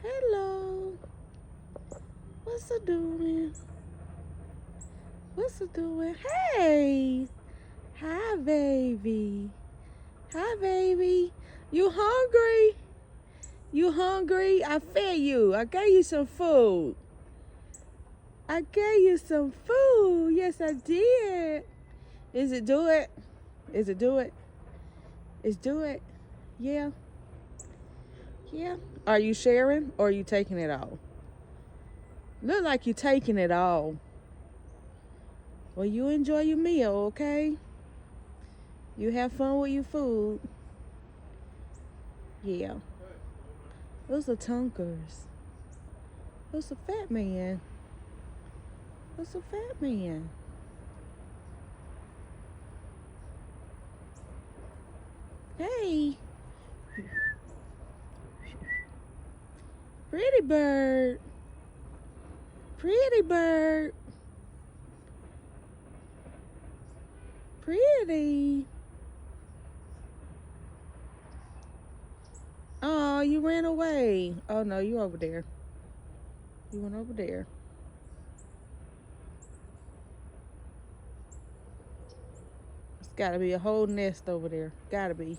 Hello. What's it doing? What's it doing? Hey. Hi, baby. Hi, baby. You hungry? You hungry? I fed you. I gave you some food. I gave you some food. Yes, I did. Is it do it? Is it do it? Is do it? Yeah. Yeah. Are you sharing or are you taking it all? Look like you're taking it all. Well, you enjoy your meal, okay? You have fun with your food. Yeah. Those are Tunkers. Who's a fat man? Who's a fat man? Hey. Pretty bird. Pretty bird. Pretty. Oh, you ran away. Oh, no, you over there. You went over there. It's got to be a whole nest over there. Got to be.